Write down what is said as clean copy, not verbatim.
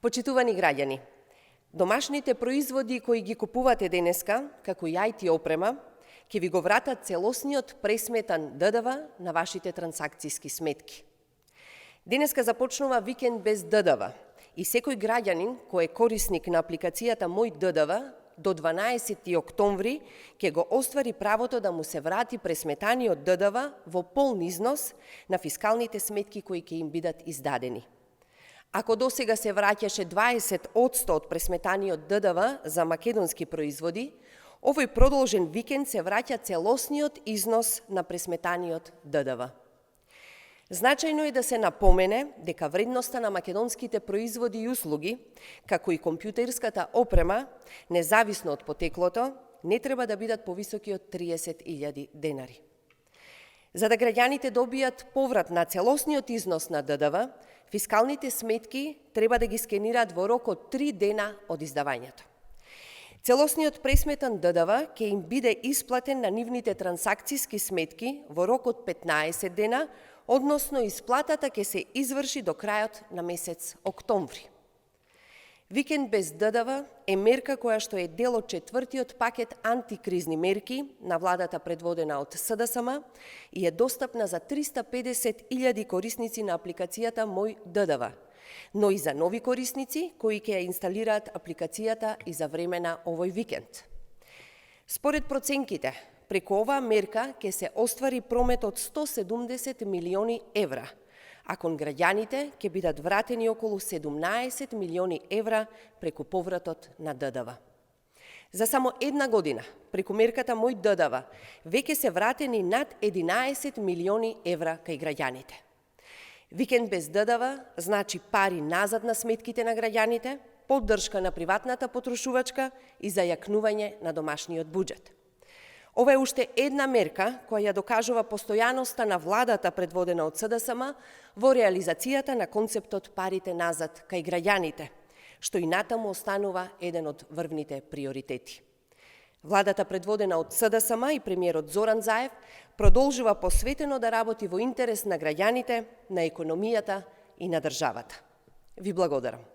Почитувани граѓани, домашните производи кои ги купувате денеска, како и IT опрема, ќе ви го вратат целосниот пресметан ДДВ на вашите трансакцијски сметки. Денеска започнува викенд без ДДВ и секој граѓанин кој е корисник на апликацијата Мој ДДВ до 12 октомври ќе го оствари правото да му се врати пресметаниот ДДВ во полн износ на фискалните сметки кои ќе им бидат издадени. Ако досега се враќаше 20% од пресметаниот ДДВ за македонски производи, овој продолжен викенд се враќа целосниот износ на пресметаниот ДДВ. Значајно е да се напомене дека вредноста на македонските производи и услуги, како и компјутерската опрема, независно од потеклото, не треба да бидат повисоки од 30.000 денари. За да граѓаните добијат поврат на целосниот износ на ДДВ, фискалните сметки треба да ги скенираат во рок од 3 дена од издавањето. Целосниот пресметан ДДВ ќе им биде исплатен на нивните трансакцијски сметки во рок од 15 дена, односно исплатата ќе се изврши до крајот на месец октомври. Викенд без ДДВ е мерка која што е дел од четвртиот пакет антикризни мерки на владата предводена од СДСМ и е достапна за 350.000 корисници на апликацијата Мој ДДВ, но и за нови корисници кои ќе ја инсталираат апликацијата и за време на овој викенд. Според проценките, преку оваа мерка ќе се оствари промет од 170 милиони евра, а кон граѓаните ќе бидат вратени околу 17 милиони евра преку повратот на ДДВ. За само една година, преку мерката Мој ДДВ, веќе се вратени над 11 милиони евра кај граѓаните. Викенд без ДДВ значи пари назад на сметките на граѓаните, поддршка на приватната потрошувачка и зајакнување на домашниот буџет. Ова е уште една мерка која ја докажува постојаноста на владата предводена од СДСМ во реализацијата на концептот парите назад кај граѓаните, што и натаму останува еден од врвните приоритети. Владата предводена од СДСМ и премиерот Зоран Заев продолжува посветено да работи во интерес на граѓаните, на економијата и на државата. Ви благодарам.